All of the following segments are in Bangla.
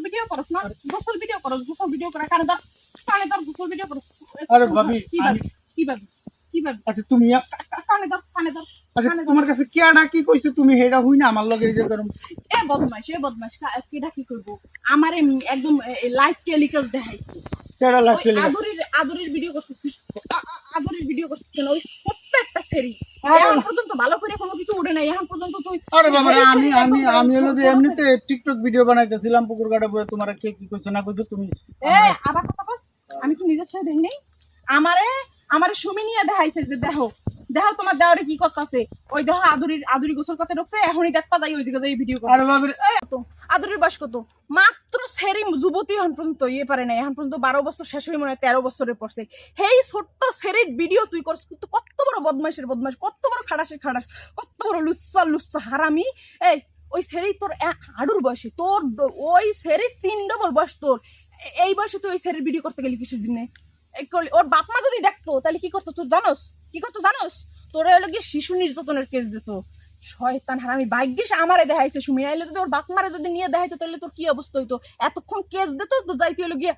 ভিডিও করছ না গোসল ভিডিও করছ গোসল ভিডিও করে কানে ধর গোসল ভিডিও করছ আরে ভাবি কি ভাবি আচ্ছা তুমি কানে ধর আচ্ছা তোমার কাছে কেডা কি কইছে তুমি হেডা হই না আমার লগে এই যে করম এ বদমাশ কেডা কি করব আমার একদম লাইভ টেলিকাস্ট দেখাইছে কেডা লাগছে আদুরির ভিডিও করছিস আদুরির ভিডিও করছিস ওই প্রত্যেকটা সেরি এখন পর্যন্ত ভালো করে কোনো কিছু উঠে নাই এখন পর্যন্ত তুই আরে বাবা আমি হলো যে এমনিতে টিকটক ভিডিও বানাইতেছিলাম পুকুর ঘাটে বসে তোমার কে কি কইছে না কইছো তুমি আবার কথা বল আমি কি নিজের সাথে দেখি নাই আমারে সুমি নিয়ে দেখাইছে যে দেখো তোমার দেওয়ারে কি করতেছে ওই দেখো আদুরি গোসল করতে ঢুকছে এখনই দেখবা যাই ওইদিকে যাই ভিডিও করে আরে বাবা আদুরির বয়স কত মাত্র সেরি যুবতী এখন পর্যন্ত পারে না এখন পর্যন্ত 12 বছর শেষ হয়ে মনে হয় 13 বছরে পড়ছে সেই ছোট্ট সেরির ভিডিও তুই করছ কিন্তু কত বড় বদমাশ কত বড় খাড়াস কত বড় লুচ্চা হারামি এই ওই সেরি তোর হাডুর বয়সে তোর ওই সেরি 3 ডবল বয়স তোর এই বয়সে তুই ওই সেরির ভিডিও করতে গেলি কিসের জন্য ওর বাপ মা যদি দেখতো তাহলে কি করতো তুই জানোস তোরা হলো গিয়ে শিশু নির্যাতনের কেস দিত শয়তান হারামি ভাগ্যিস আমারে দেখাইছে সুমি আইলে যদি ওর বাপ মারে যদি নিয়ে দেখাইতো তাহলে তোর কি অবস্থা হইতো এতক্ষণ কেস দিত তো যাইতে হলো গিয়ে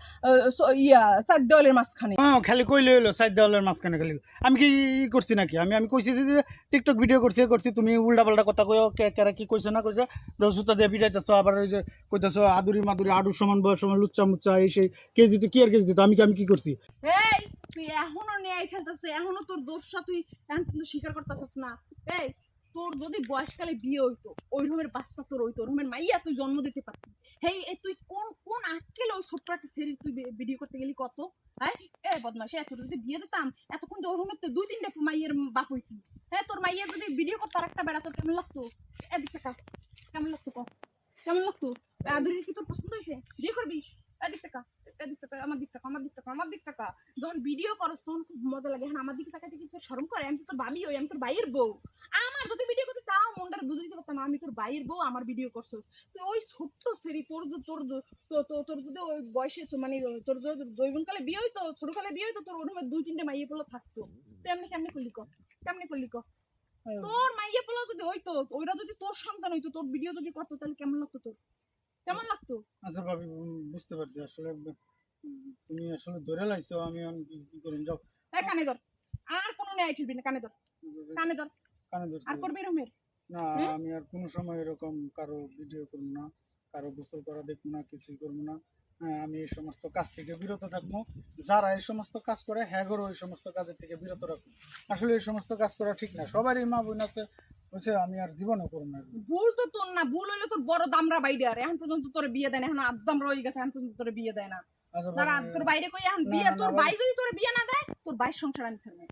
চার দেওয়ালের মাঝখানে খালি কইলে হইলো সাইড দেওয়ালের মাঝখানে খালি আমি কি করছি নাকি আমি কইছি যে টিকটক ভিডিও করছি তুমি উল্টা পাল্টা কথা কইও কেরা কি কইছে না কইছে রসুতা দিয়ে পিটাইতেছো আবার ওই যে কইতেছো আদুরি মাদুরি আডুর সমান বয়স সমান লুচ্চা মুচ্চা এই সেই কেস দিত কি আর কেস দিত আমি কি করছি এই তুই এখনো নিয়ে খেলতেছ এখনো তোর দোষটা তুই এখন কিন্তু স্বীকার করতেছিস না এই তোর যদি বয়সকালে বিয়ে হইতো ওই রকমের বাচ্চা তোর হইতো ওই রকমের মাইয়া তুই জন্ম দিতে পারতি হেই তুই কোন আটকেল ওই ছোট্ট একটা সেরি তুই ভিডিও করতে গেলি কত হ্যাঁ এ বদমাশি এত যদি বিয়ে দিতাম এতক্ষণ তো ওই রকমের 2-3টা মাইয়ের বাপ হইতি হ্যাঁ তোর মাইয়া যদি ভিডিও করতো আর একটা বেড়া তোর কেমন লাগতো এদিক টাকা কেমন লাগতো আদুরির কি তোর পছন্দ হয়েছে বিয়ে করবি এদিক টাকা আমার দিক টাকা যখন ভিডিও করস তখন খুব মজা লাগে হ্যাঁ আমার দিকে তাকাতে কি তোর শরম করে আমি তো তোর ভাবি হই আমি তোর ভাইয়ের বউ আমার যদি ভিডিও করতে তাও মনটা বুঝে দিতে পারতাম আমি তোর ভাইয়ের বউ আমার ভিডিও করছো তুই ওই ছোট্ট সেরি তোর যদি ওই বয়সে মানে তোর যদি জৈবনকালে বিয়ে হইতো ছোটকালে বিয়ে হইতো তোর ওরকম 2-3টে মাইয়ে পোলা থাকতো তুই এমনি কেমনি করলি তোর মাইয়ে পোলা যদি হইতো ওইটা যদি তোর সন্তান হইতো তোর ভিডিও যদি করতো তাহলে কেমন লাগতো আচ্ছা ভাবি বুঝতে পারছি আসলে তুমি আসলে ধরে লাইছো আমি কি করুন যাও কানে ধর আর কোনো নেই ঠিকবি না কানে ধর আর করবে এরকমের না আমি আর কোনো সময় এরকম কারো ভিডিও করব না কারো গোসল করা দেখবো না কিছুই করবো না হ্যাঁ আমি এই সমস্ত কাজ থেকে বিরত থাকবো যারা এই সমস্ত কাজ করে হ্যাঁ গরো এই সমস্ত কাজের থেকে বিরত রাখবো আসলে এই সমস্ত কাজ করা ঠিক না সবারই মা বোন আছে বলছে আমি আর জীবনে করবো না ভুল তো তোর না ভুল হইলে তোর বড় দামরা বাইরে আর এখন পর্যন্ত তোর বিয়ে দেয় না এখন আদাম রয়ে গেছে এখন পর্যন্ত তোর বিয়ে দেয় না তোর বাইরে কই এখন বিয়ে তোর ভাই যদি তোর বিয়ে না দেয় তোর ভাইয়ের সংসার আমি ছাড়বো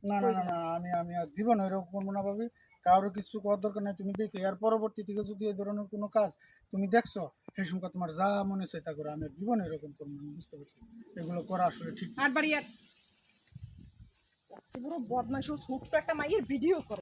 না আমি আর জীবনে এরকম করবো না ভাবি কারোর কিছু করার দরকার নেই তুমি দেখে আর পরবর্তী থেকে যদি এই ধরনের কোনো কাজ তুমি দেখছো সেই সময় তোমার যা মনে চাই তা করো আমি আর জীবনে এরকম করবো না বুঝতে পারছি এগুলো করা আসলে ঠিক আর বাড়ি আর বদমাশ ছোট্ট একটা মাইয়ের ভিডিও করে